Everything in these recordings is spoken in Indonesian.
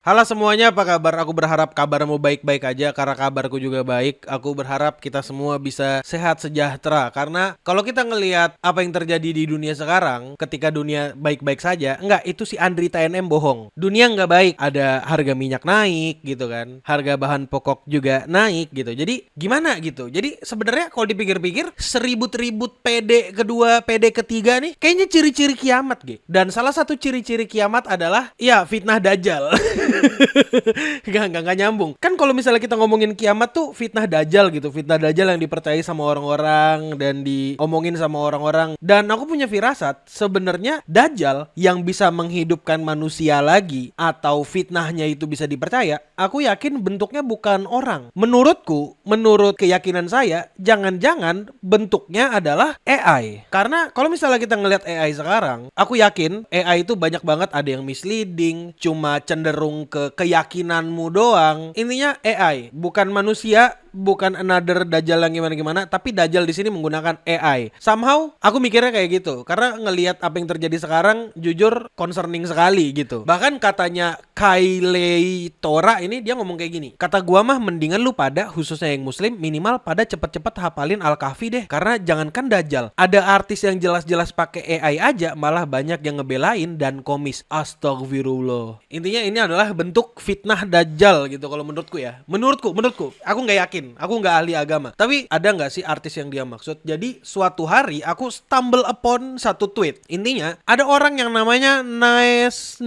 Halo semuanya, apa kabar? Aku berharap kabarmu baik-baik aja karena kabarku juga baik. Aku berharap kita semua bisa sehat sejahtera karena kalau kita ngelihat apa yang terjadi di dunia sekarang, ketika dunia baik-baik saja, enggak, itu si Andri TNM bohong. Dunia enggak baik, ada harga minyak naik gitu kan. Harga bahan pokok juga naik gitu. Jadi gimana gitu? Jadi sebenarnya kalau dipikir-pikir, seribut-ribut PD kedua, PD ketiga nih kayaknya ciri-ciri kiamat gitu. Dan salah satu ciri-ciri kiamat adalah ya fitnah dajjal. Gak nyambung. Kan kalau misalnya kita ngomongin kiamat tuh fitnah dajjal gitu. Fitnah dajjal yang dipercayai sama orang-orang dan diomongin sama orang-orang. Dan aku punya firasat, sebenarnya dajjal yang bisa menghidupkan manusia lagi atau fitnahnya itu bisa dipercaya, aku yakin bentuknya bukan orang. Menurutku, menurut keyakinan saya, jangan-jangan bentuknya adalah AI. Karena kalau misalnya kita ngelihat AI sekarang, aku yakin AI itu banyak banget ada yang misleading, cuma cenderung ke keyakinanmu doang. Intinya AI, bukan manusia, bukan another dajjal yang gimana-gimana, tapi dajjal di sini menggunakan AI. Somehow aku mikirnya kayak gitu karena ngelihat apa yang terjadi sekarang jujur concerning sekali gitu. Bahkan katanya Kylie Tora ini dia ngomong kayak gini. Kata gua mah mendingan lu pada khususnya yang muslim minimal pada cepet-cepet hafalin Al-Kahfi deh karena jangankan dajjal, ada artis yang jelas-jelas pakai AI aja malah banyak yang ngebelain dan komis. Astagfirullah. Intinya ini adalah bentuk fitnah dajjal gitu kalau menurutku ya. Menurutku aku nggak yakin, aku nggak ahli agama, tapi ada nggak sih artis yang dia maksud. Jadi suatu hari aku stumble upon satu tweet. Intinya ada orang yang namanya Nice00.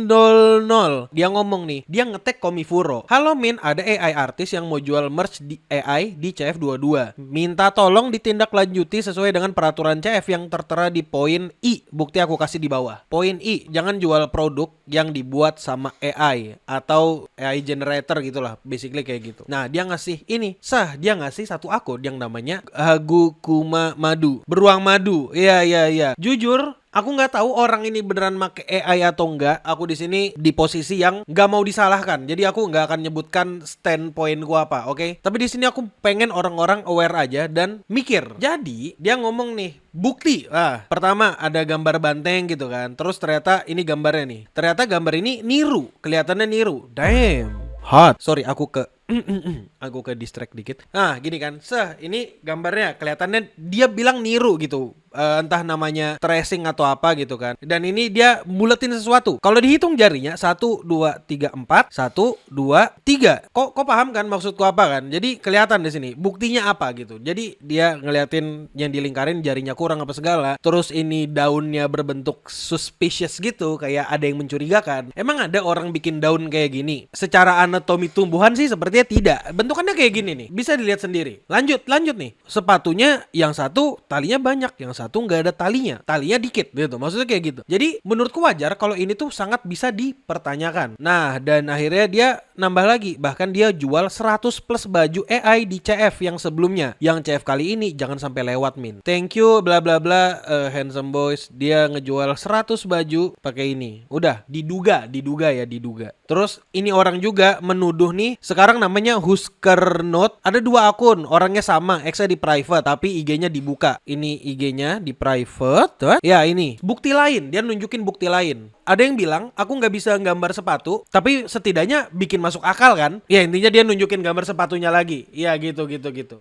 Dia ngomong nih, dia ngetek Komifuro. Halo Min, ada AI artis yang mau jual merch di AI di CF22. Minta tolong ditindaklanjuti sesuai dengan peraturan CF yang tertera di poin I. Bukti aku kasih di bawah. Poin I, jangan jual produk yang dibuat sama AI atau AI generator gitulah, basically kayak gitu. Nah, dia ngasih ini, dia ngasih satu akun yang namanya Hagukuma Madu, beruang madu. Iya. Jujur, aku nggak tahu orang ini beneran make AI atau enggak. Aku di sini di posisi yang nggak mau disalahkan. Jadi aku nggak akan nyebutkan standpoint gua apa, oke? Tapi di sini aku pengen orang-orang aware aja dan mikir. Jadi dia ngomong nih, bukti. Pertama ada gambar banteng gitu kan. Terus ternyata ini gambarnya nih. Ternyata gambar ini niru, kelihatannya niru. Damn, hot. Sorry, aku ke distract dikit. Nah, gini kan. Ini gambarnya kelihatannya dia bilang niru gitu. Entah namanya tracing atau apa gitu kan. Dan ini dia buletin sesuatu. Kalau dihitung jarinya 1 2 3 4 1 2 3. Kok paham kan maksudku apa kan? Jadi kelihatan di sini. Buktinya apa gitu. Jadi dia ngeliatin yang dilingkarin jarinya kurang apa segala. Terus ini daunnya berbentuk suspicious gitu, kayak ada yang mencurigakan. Emang ada orang bikin daun kayak gini? Secara anatomi tumbuhan sih sepertinya tidak. Bentukannya kayak gini nih. Bisa dilihat sendiri. Lanjut nih. Sepatunya yang satu talinya banyak, yang satu nggak ada talinya dikit gitu, maksudnya kayak gitu. Jadi menurutku wajar kalau ini tuh sangat bisa dipertanyakan. Nah, dan akhirnya dia nambah lagi, bahkan dia jual 100 plus baju AI di CF yang sebelumnya. Yang CF kali ini jangan sampai lewat Min. Thank you bla bla bla, handsome boys. Dia ngejual 100 baju pakai ini. Udah diduga. Terus ini orang juga menuduh nih, sekarang namanya Husker Note, ada 2 akun, orangnya sama, X-nya di private tapi IG-nya dibuka. Ini IG-nya di private. Ya ini bukti lain, dia nunjukin bukti lain. Ada yang bilang aku nggak bisa gambar sepatu, tapi setidaknya bikin masuk akal kan. Ya intinya dia nunjukin gambar sepatunya lagi. Ya gitu.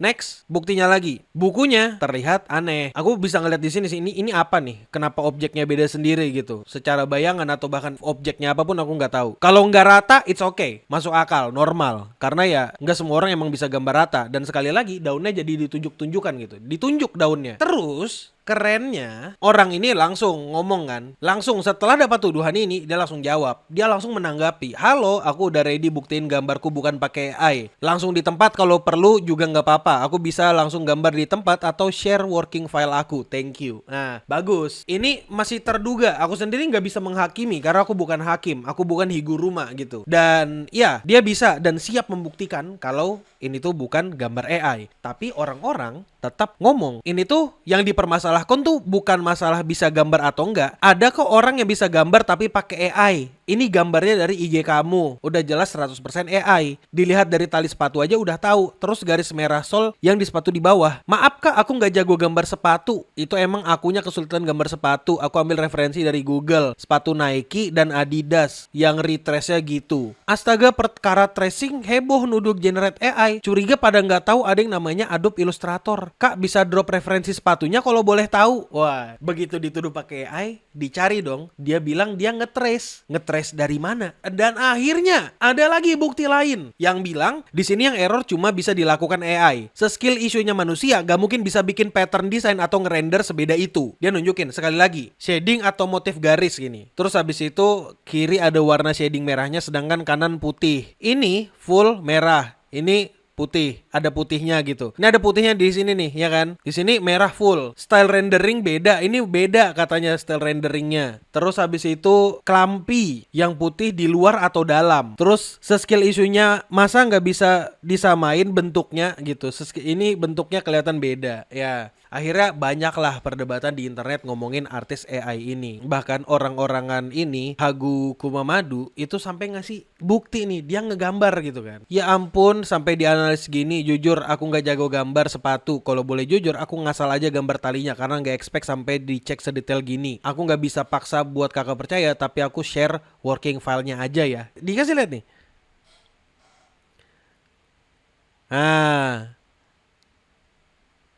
Next, buktinya lagi, bukunya terlihat aneh. Aku bisa ngeliat di sini sih, ini apa nih, kenapa objeknya beda sendiri gitu. Secara bayangan atau bahkan objeknya apapun aku nggak tahu. Kalau nggak rata it's okay, masuk akal, normal. Karena ya nggak semua orang emang bisa gambar rata. Dan sekali lagi daunnya jadi ditunjuk-tunjukkan gitu, ditunjuk daunnya. Terus kerennya, orang ini langsung ngomong kan. Langsung setelah dapat tuduhan ini, dia langsung jawab. Dia langsung menanggapi. Halo, aku udah ready buktiin gambarku bukan pakai AI. Langsung di tempat, kalau perlu juga nggak apa-apa. Aku bisa langsung gambar di tempat atau share working file aku. Thank you. Nah, bagus. Ini masih terduga. Aku sendiri nggak bisa menghakimi karena aku bukan hakim. Aku bukan higuruma gitu. Dan ya, dia bisa dan siap membuktikan kalau ini tuh bukan gambar AI. Tapi orang-orang tetap ngomong. Ini tuh yang dipermasalahkan tuh bukan masalah bisa gambar atau enggak. Ada kok orang yang bisa gambar tapi pakai AI. ini gambarnya dari IG kamu. Udah jelas 100% AI. Dilihat dari tali sepatu aja udah tahu. Terus garis merah sol yang di sepatu di bawah. Maaf kak, aku nggak jago gambar sepatu. Itu emang akunya kesulitan gambar sepatu. Aku ambil referensi dari Google. Sepatu Nike dan Adidas yang retrace-nya gitu. Astaga, perkara tracing heboh nuduh generate AI. Curiga pada nggak tahu ada yang namanya Adobe Illustrator. Kak, bisa drop referensi sepatunya kalau boleh tahu. Wah, begitu dituduh pakai AI, dicari dong. Dia bilang dia ngetrace. Ngetrace dari mana? Dan akhirnya ada lagi bukti lain yang bilang di sini yang error cuma bisa dilakukan AI. Seskill isunya manusia gak mungkin bisa bikin pattern design atau ngerender sebeda itu. Dia nunjukin sekali lagi shading atau motif garis gini. Terus habis itu kiri ada warna shading merahnya sedangkan kanan putih. Ini full merah. Ini putih, ada putihnya gitu. Ini ada putihnya di sini nih, ya kan? Di sini merah full. Style rendering beda. Ini beda katanya style renderingnya. Terus habis itu klampi yang putih di luar atau dalam. Terus seskill isunya masa nggak bisa disamain bentuknya gitu. Ini bentuknya kelihatan beda. Ya. Akhirnya banyaklah perdebatan di internet ngomongin artis AI ini. Bahkan orang-orangan ini, Hagu Kumamadu, itu sampai ngasih bukti nih, dia ngegambar gitu kan. Ya ampun, sampai dianalisis gini, jujur aku gak jago gambar sepatu. Kalau boleh jujur, aku ngasal aja gambar talinya karena gak expect sampai dicek sedetail gini. Aku gak bisa paksa buat kakak percaya, tapi aku share working filenya aja ya. Dikasih lihat nih.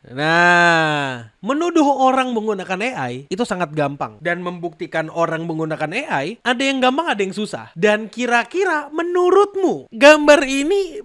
Nah, menuduh orang menggunakan AI itu sangat gampang. Dan membuktikan orang menggunakan AI, ada yang gampang, ada yang susah. Dan kira-kira menurutmu, gambar ini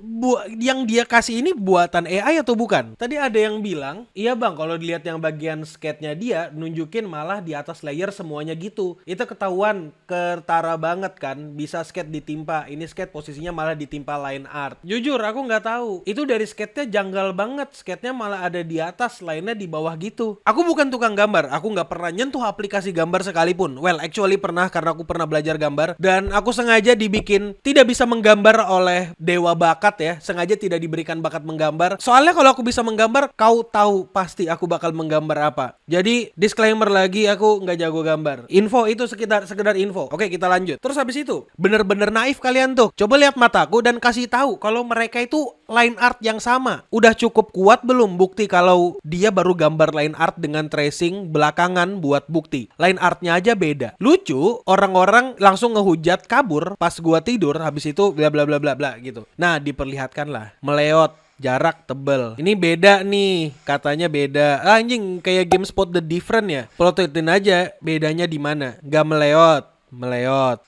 yang dia kasih ini buatan AI atau bukan? Tadi ada yang bilang, iya bang, kalau dilihat yang bagian skate-nya dia, nunjukin malah di atas layer semuanya gitu. Itu ketahuan, ketara banget kan, bisa skate ditimpa. Ini skate posisinya malah ditimpa line art. Jujur, aku nggak tahu. Itu dari skate-nya janggal banget. Skate-nya malah ada di atas, lainnya di bawah gitu. Aku bukan tukang gambar, aku nggak pernah nyentuh aplikasi gambar sekalipun. Well, actually pernah karena aku pernah belajar gambar dan aku sengaja dibikin tidak bisa menggambar oleh dewa bakat ya. Sengaja tidak diberikan bakat menggambar. Soalnya kalau aku bisa menggambar, kau tahu pasti aku bakal menggambar apa. Jadi disclaimer lagi, aku nggak jago gambar. Info itu sekedar info. Oke, kita lanjut. Terus habis itu, bener-bener naif kalian tuh. Coba lihat mataku dan kasih tahu kalau mereka itu line art yang sama. Udah cukup kuat belum bukti kalau dia baru gambar line art dengan tracing belakangan buat bukti. Line artnya aja beda. Lucu, orang-orang langsung ngehujat kabur pas gua tidur, habis itu bla bla bla bla bla gitu. Nah, diperlihatkan lah. Meleot, jarak tebel. Ini beda nih, katanya beda. Anjing, kayak game Spot the Different ya. Plototin aja bedanya di mana. Gak meleot.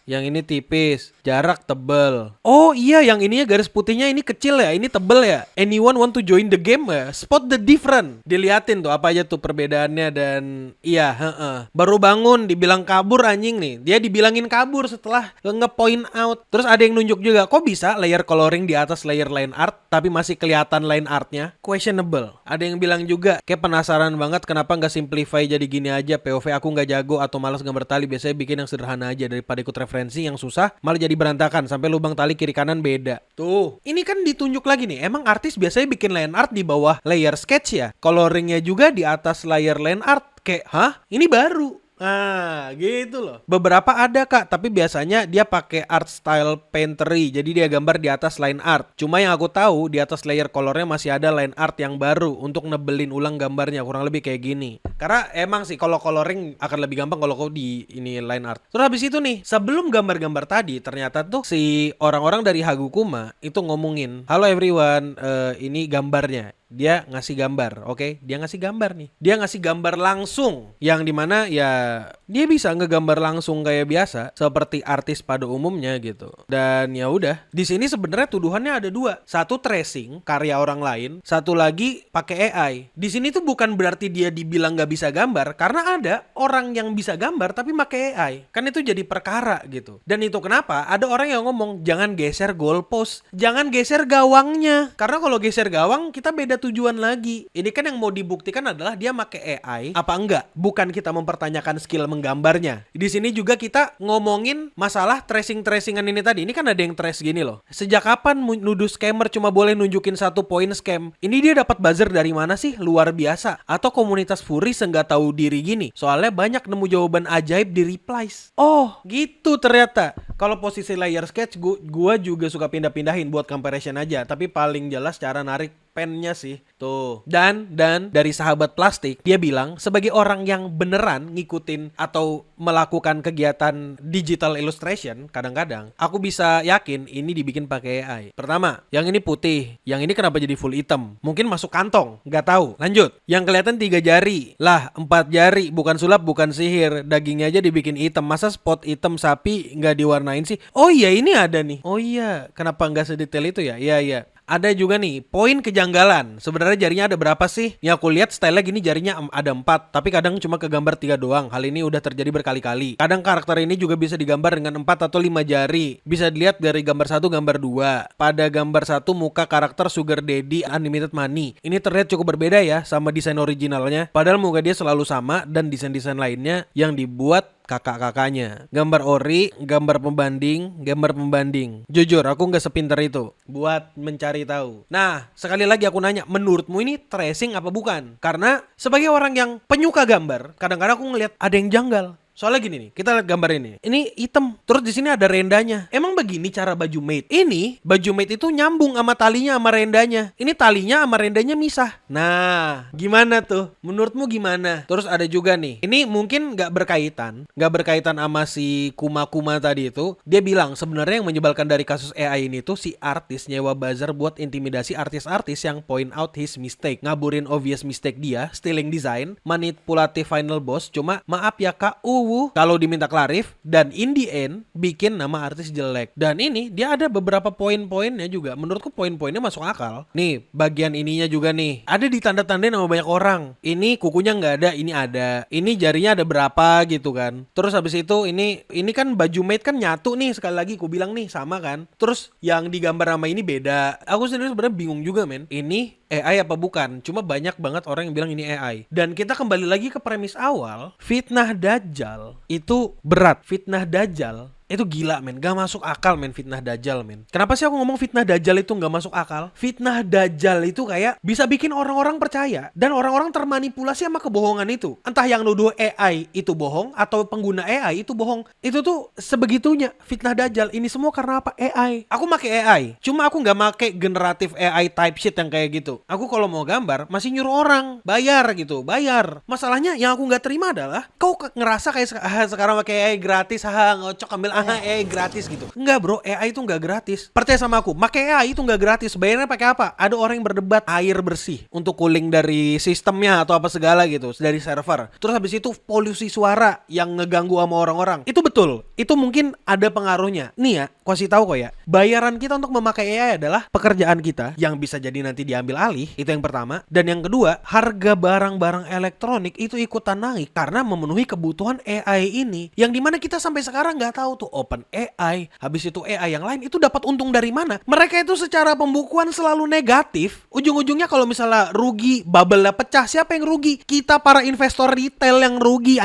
Yang ini tipis, jarak tebel. Oh iya, yang ininya garis putihnya ini kecil ya, ini tebel ya. Anyone want to join the game ya? Spot the different. Diliatin tuh apa aja tuh perbedaannya dan iya, baru bangun dibilang kabur anjing nih. Dia dibilangin kabur setelah nge-point out. Terus ada yang nunjuk juga, kok bisa layer coloring di atas layer line art tapi masih kelihatan line artnya? Questionable. Ada yang bilang juga, kayak penasaran banget kenapa nggak simplify jadi gini aja. POV aku nggak jago atau malas gambar tali, biasanya bikin yang sederhana aja daripada ikut referensi yang susah malah jadi berantakan sampai lubang tali kiri kanan beda. Tuh, ini kan ditunjuk lagi nih. Emang artis biasanya bikin line art di bawah layer sketch ya? Coloringnya juga di atas layer line art. Kayak, hah? Ini baru. Nah, gitu loh. Beberapa ada kak, tapi biasanya dia pakai art style paintery. Jadi dia gambar di atas line art. Cuma yang aku tahu di atas layer colornya masih ada line art yang baru untuk nebelin ulang gambarnya, kurang lebih kayak gini. Karena emang sih kalau coloring akan lebih gampang kalau kau di ini line art. Terus habis itu nih, sebelum gambar-gambar tadi, ternyata tuh si orang-orang dari Hagukuma itu ngomongin, halo everyone, ini gambarnya. Dia ngasih gambar, oke? Dia ngasih gambar nih. Dia ngasih gambar langsung, yang dimana ya dia bisa ngegambar langsung kayak biasa, seperti artis pada umumnya gitu. Dan ya udah, di sini sebenarnya tuduhannya ada dua. Satu tracing karya orang lain, satu lagi pakai AI. Di sini tuh bukan berarti dia dibilang nggak bisa gambar, karena ada orang yang bisa gambar tapi pakai AI. Kan itu jadi perkara gitu. Dan itu kenapa ada orang yang ngomong jangan geser goalpost, jangan geser gawangnya. Karena kalau geser gawang kita beda tujuan lagi. Ini kan yang mau dibuktikan adalah dia make AI apa enggak. Bukan kita mempertanyakan skill menggambarnya. Di sini juga kita ngomongin masalah tracing-tracingan ini tadi. Ini kan ada yang trace gini loh. Sejak kapan nuduh scammer cuma boleh nunjukin 1 poin scam? Ini dia dapat buzzer dari mana sih? Luar biasa. Atau komunitas furry senggak tahu diri gini? Soalnya banyak nemu jawaban ajaib di replies. Oh, gitu ternyata. Kalau posisi layer sketch, gua juga suka pindah-pindahin buat comparison aja. Tapi paling jelas cara narik pennya sih. Tuh. Dan dari sahabat plastik, dia bilang sebagai orang yang beneran ngikutin atau melakukan kegiatan digital illustration, kadang-kadang aku bisa yakin ini dibikin pakai AI. Pertama, yang ini putih, yang ini kenapa jadi full hitam? Mungkin masuk kantong, nggak tahu. Lanjut. Yang kelihatan 3 jari, lah 4 jari, bukan sulap, bukan sihir, dagingnya aja dibikin hitam. Masa spot hitam sapi nggak diwarnain sih? Oh iya, ini ada nih. Oh iya, kenapa nggak sedetail itu ya? Iya. Ada juga nih, poin kejanggalan. Sebenarnya jarinya ada berapa sih? Ya aku lihat style gini jarinya ada 4, tapi kadang cuma kegambar 3 doang. Hal ini udah terjadi berkali-kali. Kadang karakter ini juga bisa digambar dengan 4 atau 5 jari. Bisa dilihat dari gambar 1, gambar 2. Pada gambar 1 muka karakter Sugar Daddy Unlimited Money. Ini terlihat cukup berbeda ya sama desain originalnya. Padahal muka dia selalu sama dan desain-desain lainnya yang dibuat kakak-kakaknya. Gambar ori, gambar pembanding. Jujur, aku nggak sepinter itu buat mencari tahu. Nah, sekali lagi aku nanya, menurutmu ini tracing apa bukan? Karena sebagai orang yang penyuka gambar, kadang-kadang aku ngelihat ada yang janggal. Soalnya gini nih, kita lihat gambar ini. Ini hitam, terus di sini ada rendanya. Emang begini cara baju mate? Ini baju mate itu nyambung sama talinya sama rendanya. Ini talinya sama rendanya misah. Nah, gimana tuh? Menurutmu gimana? Terus ada juga nih. Ini mungkin nggak berkaitan sama si Kuma tadi itu. Dia bilang sebenarnya yang menyebalkan dari kasus AI ini tuh si artis nyewa buzzer buat intimidasi artis-artis yang point out his mistake, ngaburin obvious mistake dia, stealing design, manipulatif final boss. Cuma maaf ya kak, kalau diminta klarif, dan in the end bikin nama artis jelek. Dan ini dia ada beberapa poin-poinnya juga. Menurutku poin-poinnya masuk akal. Nih bagian ininya juga nih ada ditanda-tandain sama banyak orang. Ini kukunya nggak ada, ini ada. Ini jarinya ada berapa gitu kan. Terus habis itu ini kan baju mate kan nyatu nih, sekali lagi ku bilang nih sama kan. Terus yang digambar sama ini beda. Aku sendiri sebenarnya bingung juga men. Ini AI apa bukan? Cuma banyak banget orang yang bilang ini AI. Dan kita kembali lagi ke premis awal, fitnah Dajjal itu berat. Fitnah Dajjal itu gila men, gak masuk akal men fitnah Dajjal men. Kenapa sih aku ngomong fitnah Dajjal itu gak masuk akal? Fitnah Dajjal itu kayak bisa bikin orang-orang percaya dan orang-orang termanipulasi sama kebohongan itu. Entah yang nuduh AI itu bohong atau pengguna AI itu bohong. Itu tuh sebegitunya fitnah Dajjal. Ini semua karena apa? AI. Aku make AI, cuma aku gak make generatif AI type shit yang kayak gitu. Aku kalau mau gambar masih nyuruh orang bayar gitu, bayar. Masalahnya yang aku gak terima adalah kau ngerasa kayak sekarang pakai AI gratis, ngocok ambil AI gratis gitu. Enggak bro, AI itu enggak gratis. Percaya sama aku, pakai AI itu enggak gratis. Bayarnya pakai apa? Ada orang yang berdebat air bersih untuk cooling dari sistemnya atau apa segala gitu, dari server. Terus habis itu polusi suara yang ngeganggu sama orang-orang. Itu betul. Itu mungkin ada pengaruhnya. Nih ya, kasih tahu kok ya. Bayaran kita untuk memakai AI adalah pekerjaan kita yang bisa jadi nanti diambil alih. Itu yang pertama. Dan yang kedua, harga barang-barang elektronik itu ikutan naik karena memenuhi kebutuhan AI ini. Yang dimana kita sampai sekarang nggak tahu tuh Open AI, habis itu AI yang lain itu dapat untung dari mana? Mereka itu secara pembukuan selalu negatif. Ujung-ujungnya kalau misalnya rugi, bubble-nya pecah, siapa yang rugi? Kita para investor retail yang rugi.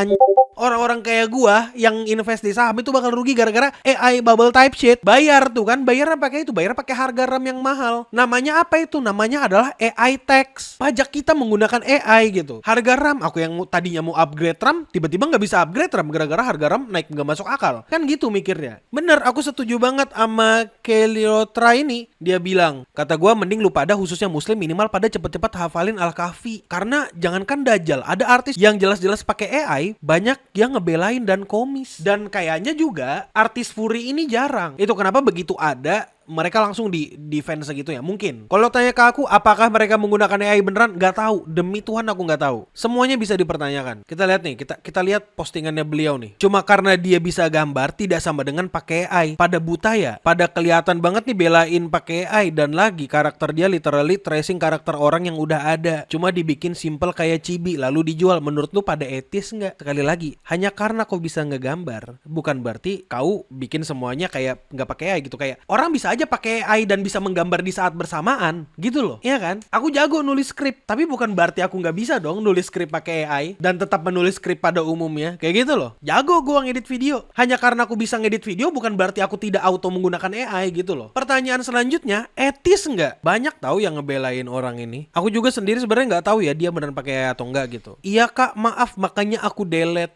Orang-orang kayak gua yang invest di saham itu bakal rugi gara-gara AI bubble type shit. Bayar tuh kan, bayarnya pakai itu, bayar pakai harga RAM yang mahal. Namanya apa itu? Namanya adalah AI tax. Pajak kita menggunakan AI gitu. Harga RAM, aku yang tadinya mau upgrade RAM, tiba-tiba nggak bisa upgrade RAM gara-gara harga RAM naik nggak masuk akal. Kan gitu mikirnya. Bener, aku setuju banget sama Keliotra ini. Dia bilang, kata gua mending lu pada khususnya muslim minimal pada cepet-cepet hafalin Al-Kahfi. Karena jangankan Dajjal, ada artis yang jelas-jelas pakai AI, banyak yang ngebelain dan komis. Dan kayaknya juga artis furry ini jarang. Itu kenapa begitu ada mereka langsung di defense segitu ya. Mungkin kalau tanya ke aku apakah mereka menggunakan AI beneran, nggak tahu. Demi Tuhan aku nggak tahu. Semuanya bisa dipertanyakan. Kita lihat nih, kita lihat postingannya beliau nih. Cuma karena dia bisa gambar tidak sama dengan pakai AI. Pada buta ya, pada kelihatan banget nih belain pakai AI. Dan lagi karakter dia literally tracing karakter orang yang udah ada, cuma dibikin simple kayak chibi lalu dijual. Menurut lu pada etis nggak? Sekali lagi, hanya karena kau bisa ngegambar bukan berarti kau bikin semuanya kayak nggak pakai AI gitu. Kayak orang bisa aja pakai AI dan bisa menggambar di saat bersamaan, gitu loh. Iya kan? Aku jago nulis skrip, tapi bukan berarti aku nggak bisa dong nulis skrip pakai AI dan tetap menulis skrip pada umumnya. Kayak gitu loh. Jago gua ngedit video. Hanya karena aku bisa ngedit video bukan berarti aku tidak auto menggunakan AI gitu loh. Pertanyaan selanjutnya, etis nggak? Banyak tahu yang ngebelain orang ini. Aku juga sendiri sebenarnya nggak tahu ya dia beneran pakai AI atau enggak gitu. Iya kak, maaf makanya aku delete.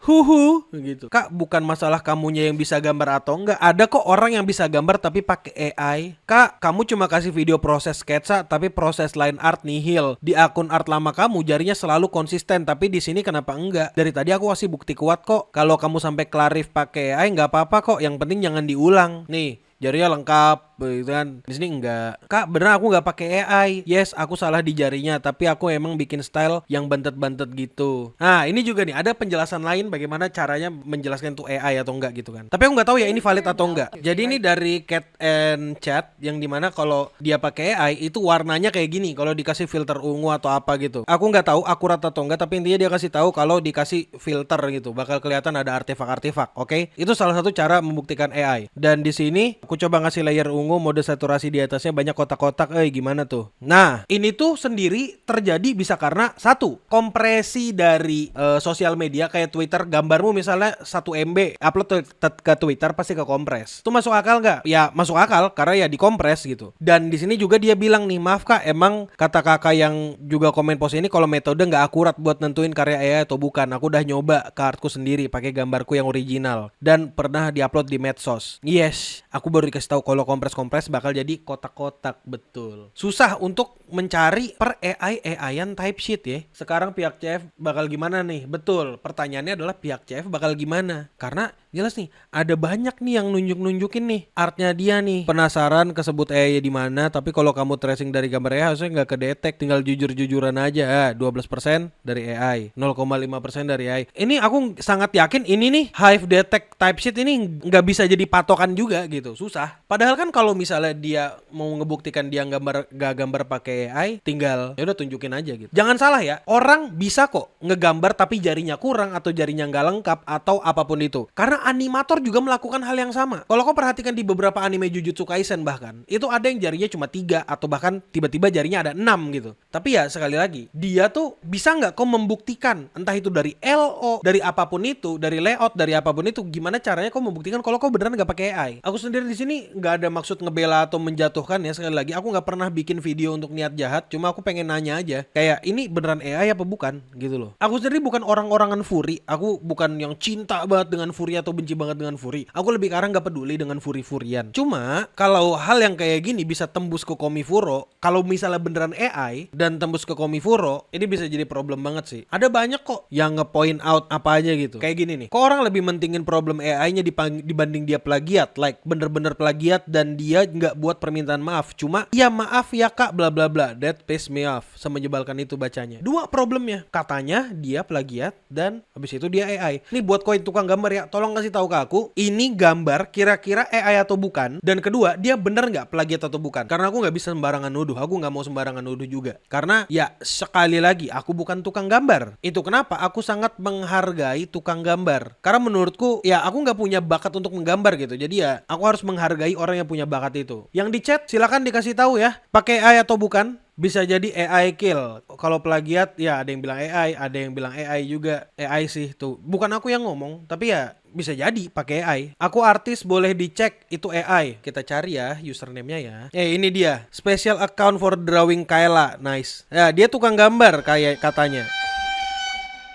Gitu. Kak, bukan masalah kamunya yang bisa gambar atau enggak. Ada kok orang yang bisa gambar tapi pakai AI. Kak, kamu cuma kasih video proses sketsa tapi proses line art nihil. Di akun art lama kamu jarinya selalu konsisten, tapi di sini kenapa enggak? Dari tadi aku kasih bukti kuat kok. Kalau kamu sampai klarif pakai AI nggak apa-apa kok. Yang penting jangan diulang. Nih, jarinya lengkap, gitu kan. Di sini enggak. Kak, bener aku nggak pakai AI. Yes, aku salah di jarinya, tapi aku emang bikin style yang bantet-bantet gitu. Nah, ini juga nih ada penjelasan lain bagaimana caranya menjelaskan itu AI atau enggak gitu kan. Tapi aku nggak tahu ya ini valid atau enggak. Jadi ini dari Cat and Chat yang dimana kalau dia pakai AI itu warnanya kayak gini. Kalau dikasih filter ungu atau apa gitu. Aku nggak tahu akurat atau enggak, tapi intinya dia kasih tahu kalau dikasih filter gitu bakal kelihatan ada artefak-artefak. Oke? Itu salah satu cara membuktikan AI. Dan di sini aku coba ngasih layer ungu, mode saturasi di atasnya banyak kotak-kotak. Gimana tuh? Nah, ini tuh sendiri terjadi bisa karena satu, kompresi dari sosial media kayak Twitter. Gambarmu misalnya 1 MB, upload ke Twitter pasti ke kompres. Itu masuk akal nggak? Ya masuk akal karena ya dikompres gitu. Dan di sini juga dia bilang nih, maaf kak, emang kata kakak yang juga komen post ini kalau metode nggak akurat buat nentuin karya AI atau bukan. Aku udah nyoba ke artku sendiri pakai gambarku yang original dan pernah diupload di medsos. Yes, aku baru dikasih tahu kalau kompres bakal jadi kotak-kotak. Betul. Susah untuk mencari per AI-an type sheet ya. Sekarang pihak CF bakal gimana nih? Betul. Pertanyaannya adalah pihak CF bakal gimana? Karena jelas nih, ada banyak nih yang nunjuk-nunjukin nih artnya dia nih. Penasaran kesebut AI di mana? Tapi kalau kamu tracing dari gambar AI harusnya nggak kedetek. Tinggal jujur-jujuran aja. 12% dari AI, 0,5% dari AI. Ini aku sangat yakin ini nih Hive Detect type sheet ini nggak bisa jadi patokan juga gitu. Susah. Padahal kan kalau misalnya dia mau ngebuktikan dia gak gambar pakai AI, tinggal ya udah tunjukin aja gitu. Jangan salah ya, orang bisa kok ngegambar tapi jarinya kurang atau jarinya nggak lengkap atau apapun itu. Karena animator juga melakukan hal yang sama. Kalau kau perhatikan di beberapa anime Jujutsu Kaisen bahkan, itu ada yang jarinya cuma 3 atau bahkan tiba-tiba jarinya ada 6 gitu. Tapi ya sekali lagi, dia tuh bisa nggak kau membuktikan entah itu dari LO, dari apapun itu, dari layout, dari apapun itu, gimana caranya kau membuktikan kalau kau beneran nggak pakai AI? Aku sendiri di sini nggak ada maksud ngebela atau menjatuhkan ya, sekali lagi aku nggak pernah bikin video untuk niat jahat, cuma aku pengen nanya aja kayak ini beneran AI apa bukan gitu loh. Aku sendiri bukan orang-orangan Furi, aku bukan yang cinta banget dengan Furi atau benci banget dengan Furi. Aku lebih karena nggak peduli dengan Furi-Furian. Cuma kalau hal yang kayak gini bisa tembus ke Komifuro, kalau misalnya beneran AI dan tembus ke Komifuro, ini bisa jadi problem banget sih. Ada banyak kok yang nge-point out apa aja gitu. Kayak gini nih, kok orang lebih mentingin problem AI-nya dibanding dia plagiat, like bener-bener plagiat dan dia nggak buat permintaan maaf, cuma ya maaf ya kak bla bla bla. That piss me off. Semenyebalkan itu bacanya. Dua problemnya, katanya dia plagiat dan habis itu dia AI. Nih buat koin tukang gambar ya, tolong kasih tahu ke aku ini gambar kira-kira AI atau bukan, dan kedua dia bener nggak plagiat atau bukan. Karena aku nggak bisa sembarangan nuduh, aku nggak mau sembarangan nuduh juga. Karena ya sekali lagi aku bukan tukang gambar. Itu kenapa aku sangat menghargai tukang gambar. Karena menurutku ya aku nggak punya bakat untuk menggambar gitu. Jadi ya aku harus menghargai orang yang punya bakat itu. Yang di chat silakan dikasih tahu ya, pakai AI atau bukan. Bisa jadi AI kill. Kalau plagiat ya ada yang bilang AI, ada yang bilang AI juga. AI sih tuh. Bukan aku yang ngomong, tapi ya bisa jadi pakai AI. Aku artis boleh dicek itu AI. Kita cari ya username-nya ya. Ini dia. Special account for drawing Kayla. Nice. Ya, dia tukang gambar kayak katanya.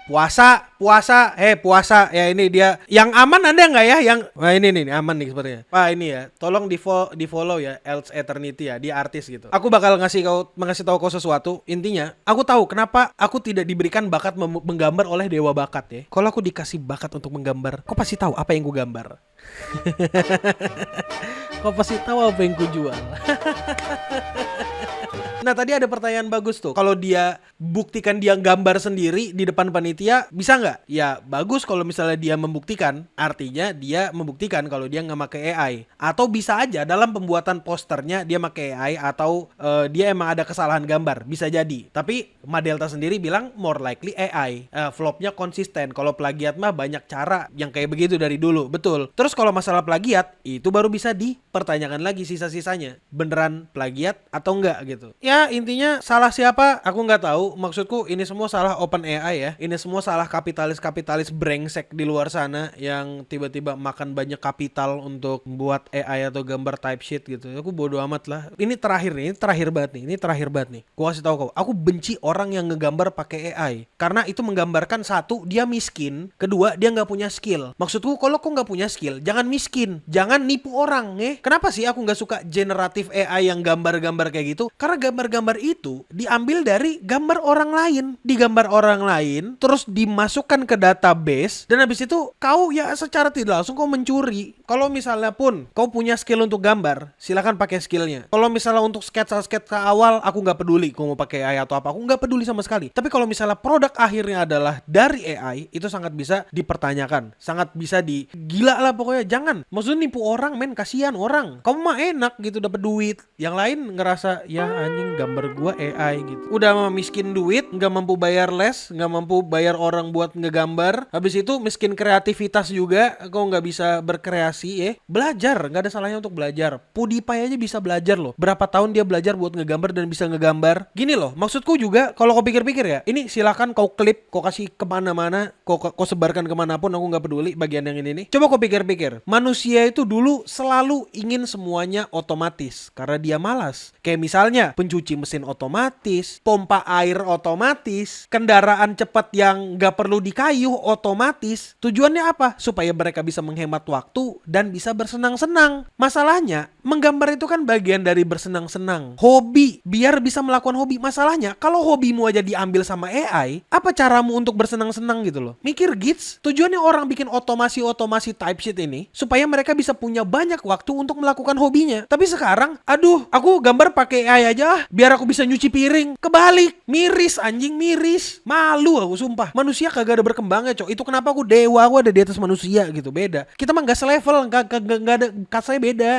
Puasa. Puasa. Ya ini dia. Yang aman ada nggak ya? Yang wah ini nih aman nih sepertinya. Wah ini ya. Tolong di follow ya. Else Eternity ya. Dia artis gitu. Aku bakal mengasih tahu kau sesuatu. Intinya, aku tahu kenapa aku tidak diberikan bakat menggambar oleh dewa bakat ya. Kalau aku dikasih bakat untuk menggambar, kau pasti tahu apa yang ku gambar. Kau pasti tahu apa yang ku jual. Nah tadi ada pertanyaan bagus tuh. Kalau dia buktikan dia gambar sendiri di depan panitia, bisa nggak? Ya bagus kalau misalnya dia membuktikan. Artinya dia membuktikan kalau dia nggak pakai AI. Atau bisa aja dalam pembuatan posternya dia pakai AI atau dia emang ada kesalahan gambar. Bisa jadi. Tapi Madelta sendiri bilang more likely AI. Flopnya konsisten. Kalau plagiat mah banyak cara yang kayak begitu dari dulu. Betul. Terus Terus kalau masalah plagiat, itu baru bisa dipertanyakan lagi sisa-sisanya. Beneran plagiat atau enggak gitu. Ya intinya salah siapa aku nggak tahu. Maksudku ini semua salah OpenAI ya. Ini semua salah kapitalis-kapitalis brengsek di luar sana yang tiba-tiba makan banyak kapital untuk buat AI atau gambar type sheet gitu. Aku bodo amat lah. Ini terakhir nih, ini terakhir banget nih. Gua kasih tahu kau, aku benci orang yang ngegambar pakai AI karena itu menggambarkan satu, dia miskin, kedua, dia nggak punya skill. Maksudku kalau kau nggak punya skill, jangan miskin, jangan nipu orang. Kenapa sih aku nggak suka generatif AI yang gambar-gambar kayak gitu? Karena gambar-gambar itu diambil dari gambar orang lain, digambar orang lain, terus dimasukkan ke database, dan habis itu kau ya secara tidak langsung kau mencuri. Kalau misalnya pun kau punya skill untuk gambar, silakan pakai skillnya. Kalau misalnya untuk sketsa-sketsa awal, aku nggak peduli kau mau pakai AI atau apa, aku nggak peduli sama sekali. Tapi kalau misalnya produk akhirnya adalah dari AI, itu sangat bisa dipertanyakan, sangat bisa gila lah pokoknya. Jangan, maksudnya nipu orang men, kasihan orang. Kamu mah enak gitu dapat duit, yang lain ngerasa ya anjing gambar gua AI gitu. Udah mah miskin duit, nggak mampu bayar les, nggak mampu bayar orang buat ngegambar, habis itu miskin kreativitas juga, kau nggak bisa berkreasi ya. Belajar, nggak ada salahnya untuk belajar. PewDiePie aja bisa belajar loh. Berapa tahun dia belajar buat ngegambar dan bisa ngegambar. Gini loh, maksudku juga kalau kau pikir-pikir ya, ini silakan kau klip, kau kasih kemana-mana, kau sebarkan kemanapun, aku nggak peduli bagian yang ini nih. Coba kau pikir-pikir, manusia itu dulu selalu ingin semuanya otomatis karena dia malas. Kayak misalnya pencuci mesin otomatis, pompa air otomatis, kendaraan cepat yang nggak perlu dikayuh otomatis. Tujuannya apa? Supaya mereka bisa menghemat waktu dan bisa bersenang-senang. Masalahnya, menggambar itu kan bagian dari bersenang-senang. Hobi, biar bisa melakukan hobi. Masalahnya, kalau hobimu aja diambil sama AI, apa caramu untuk bersenang-senang gitu loh? Mikir gigs, tujuannya orang bikin otomasi type sheet ini supaya mereka bisa punya banyak waktu untuk melakukan hobinya. Tapi sekarang, aduh, aku gambar pakai AI aja biar aku bisa nyuci piring. Kebalik, miris anjing, miris. Malu aku sumpah. Manusia kagak ada berkembangnya, cok. Itu kenapa aku dewa, aku ada di atas manusia gitu, beda. Kita mah nggak selevel, nggak ada, katanya beda,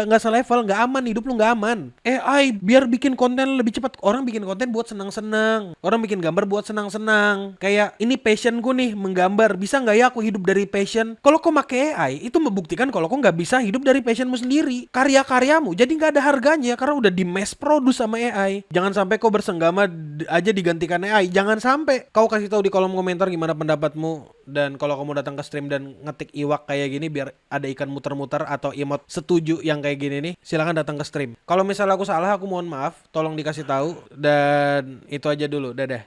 nggak selevel, nggak aman, hidup lu nggak aman. AI biar bikin konten lebih cepat. Orang bikin konten buat senang-senang, orang bikin gambar buat senang-senang. Kayak ini passionku nih, menggambar. Bisa nggak ya aku hidup dari passion? Kalau kau pakai AI, itu membuktikan kalau kau nggak bisa hidup dari passionmu sendiri. Karya-karyamu jadi nggak ada harganya karena udah di mass produce sama AI. Jangan sampai kau bersenggama aja digantikan AI. Jangan sampai. Kau kasih tahu di kolom komentar gimana pendapatmu. Dan kalau kamu datang ke stream dan ngetik iwak kayak gini biar ada ikan muter-muter atau emot setuju yang kayak gini nih, silakan datang ke stream. Kalau misalnya aku salah, aku mohon maaf, tolong dikasih tahu. Dan itu aja dulu, dadah.